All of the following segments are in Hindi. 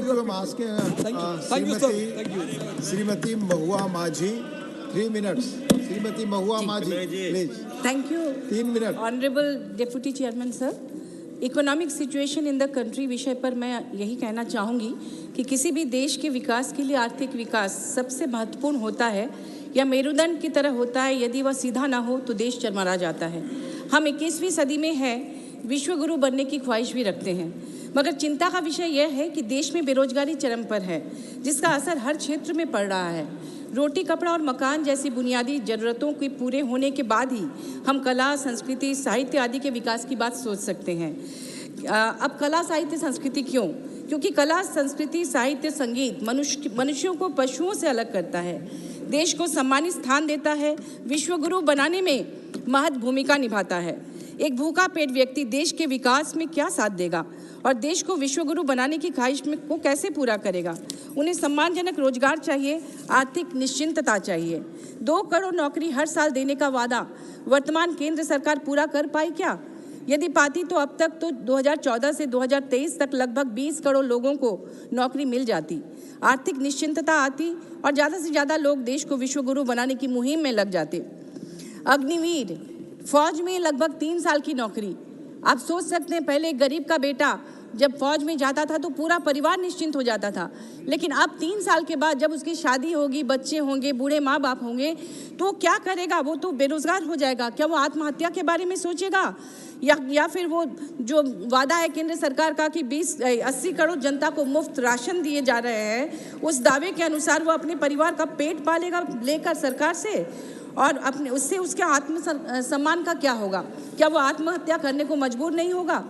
for your thank you sir, thank you. Shrimati महुआ माझी 3 minutes. श्रीमती महुआ माझी please. Thank you. 3 minutes. Honorable Deputy Chairman sir, economic situation in the country विषय पर मैं यही कहना चाहूँगी कि किसी भी देश के विकास के लिए आर्थिक विकास सबसे महत्वपूर्ण होता है या मेरुदंड की तरह होता है। यदि वह सीधा ना हो तो देश चरमरा जाता है। हम 21वीं सदी में हैं, विश्व गुरु बनने की ख्वाहिश भी रखते हैं, मगर चिंता का विषय यह है कि देश में बेरोजगारी चरम पर है, जिसका असर हर क्षेत्र में पड़ रहा है। रोटी, कपड़ा और मकान जैसी बुनियादी ज़रूरतों के पूरे होने के बाद ही हम कला, संस्कृति, साहित्य आदि के विकास की बात सोच सकते हैं। अब कला, साहित्य, संस्कृति क्यों? क्योंकि कला, संस्कृति, साहित्य, संगीत मनुष्यों को पशुओं से अलग करता है, देश को सम्मानित स्थान देता है, विश्व गुरु बनाने में महत्वपूर्ण भूमिका निभाता है। एक भूखा पेट व्यक्ति देश के विकास में क्या साथ देगा और देश को विश्वगुरु बनाने की ख्वाहिश में को कैसे पूरा करेगा? उन्हें सम्मानजनक रोजगार चाहिए, आर्थिक निश्चिंतता चाहिए। 2 करोड़ नौकरी हर साल देने का वादा वर्तमान केंद्र सरकार पूरा कर पाई क्या? यदि पाती तो अब तक तो 2014 से 2023 तक लगभग 20 करोड़ लोगों को नौकरी मिल जाती, आर्थिक निश्चिंतता आती और ज़्यादा से ज़्यादा लोग देश को विश्वगुरु बनाने की मुहिम में लग जाते। अग्निवीर फौज में लगभग 3 साल की नौकरी। आप सोच सकते हैं, पहले एक गरीब का बेटा जब फौज में जाता था तो पूरा परिवार निश्चिंत हो जाता था, लेकिन अब 3 साल के बाद जब उसकी शादी होगी, बच्चे होंगे, बूढ़े माँ बाप होंगे, तो क्या करेगा? वो तो बेरोजगार हो जाएगा। क्या वो आत्महत्या के बारे में सोचेगा या फिर वो जो वादा है केंद्र सरकार का कि 80 करोड़ जनता को मुफ्त राशन दिए जा रहे हैं, उस दावे के अनुसार वो अपने परिवार का पेट पालेगा लेकर सरकार से? और अपने उससे उसके आत्मसम्मान का क्या होगा? क्या वो आत्महत्या करने को मजबूर नहीं होगा?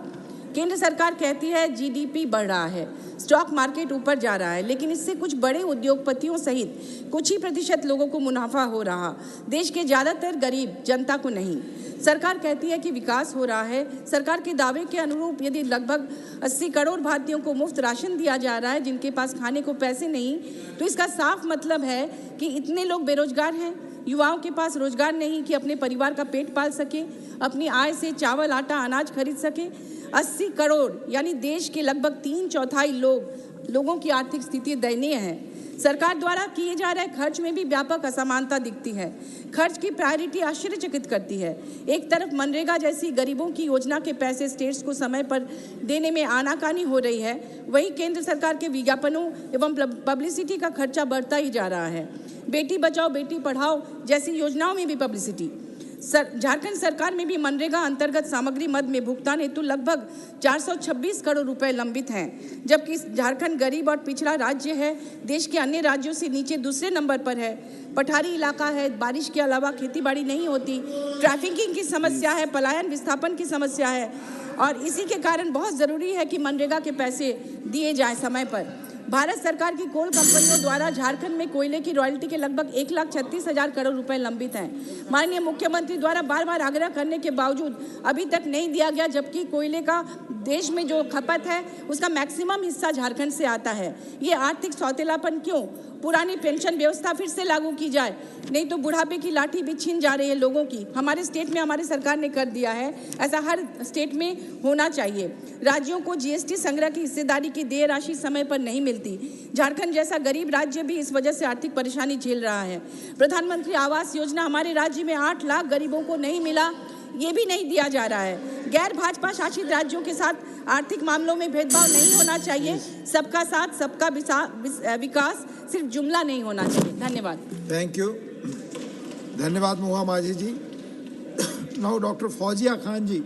केंद्र सरकार कहती है जीडीपी बढ़ रहा है, स्टॉक मार्केट ऊपर जा रहा है, लेकिन इससे कुछ बड़े उद्योगपतियों सहित कुछ ही प्रतिशत लोगों को मुनाफा हो रहा, देश के ज़्यादातर गरीब जनता को नहीं। सरकार कहती है कि विकास हो रहा है। सरकार के दावे के अनुरूप यदि लगभग 80 करोड़ भारतीयों को मुफ्त राशन दिया जा रहा है जिनके पास खाने को पैसे नहीं, तो इसका साफ मतलब है कि इतने लोग बेरोजगार हैं, युवाओं के पास रोजगार नहीं कि अपने परिवार का पेट पाल सके, अपनी आय से चावल, आटा, अनाज खरीद सके। 80 करोड़ यानी देश के लगभग 3/4 लोगों की आर्थिक स्थिति दयनीय है। सरकार द्वारा किए जा रहे खर्च में भी व्यापक असमानता दिखती है। खर्च की प्रायोरिटी आश्चर्यचकित करती है। एक तरफ मनरेगा जैसी गरीबों की योजना के पैसे स्टेट्स को समय पर देने में आनाकानी हो रही है, वहीं केंद्र सरकार के विज्ञापनों एवं पब्लिसिटी का खर्चा बढ़ता ही जा रहा है। बेटी बचाओ बेटी पढ़ाओ जैसी योजनाओं में भी पब्लिसिटी। झारखंड सरकार में भी मनरेगा अंतर्गत सामग्री मद में भुगतान हेतु लगभग 426 करोड़ रुपए लंबित हैं, जबकि झारखंड गरीब और पिछड़ा राज्य है, देश के अन्य राज्यों से नीचे दूसरे नंबर पर है। पठारी इलाका है, बारिश के अलावा खेतीबाड़ी नहीं होती, ट्रैफिकिंग की समस्या है, पलायन विस्थापन की समस्या है, और इसी के कारण बहुत ज़रूरी है कि मनरेगा के पैसे दिए जाएँ समय पर। भारत सरकार की कोल कंपनियों द्वारा झारखंड में कोयले की रॉयल्टी के लगभग 1,36,000 करोड़ रुपए लंबित हैं। माननीय मुख्यमंत्री द्वारा बार बार आग्रह करने के बावजूद अभी तक नहीं दिया गया, जबकि कोयले का देश में जो खपत है उसका मैक्सिमम हिस्सा झारखंड से आता है। ये आर्थिक सौतेलापन क्यों? पुरानी पेंशन व्यवस्था फिर से लागू की जाए, नहीं तो बुढ़ापे की लाठी भी छीन जा रही है लोगों की। हमारे स्टेट में हमारी सरकार ने कर दिया है, ऐसा हर स्टेट में होना चाहिए। राज्यों को जीएसटी संग्रह की हिस्सेदारी की देय राशि समय पर नहीं मिलती। झारखंड जैसा गरीब राज्य भी इस वजह से आर्थिक परेशानी झेल रहा है। प्रधानमंत्री आवास योजना हमारे राज्य में 8 लाख गरीबों को नहीं मिला, ये भी नहीं दिया जा रहा है। गैर भाजपा शासित राज्यों के साथ आर्थिक मामलों में भेदभाव नहीं होना चाहिए। सबका साथ सबका विकास सिर्फ जुमला नहीं होना चाहिए। धन्यवाद। Thank you. धन्यवाद महुआ माझी जी। नाउ डॉक्टर फौजिया खान जी।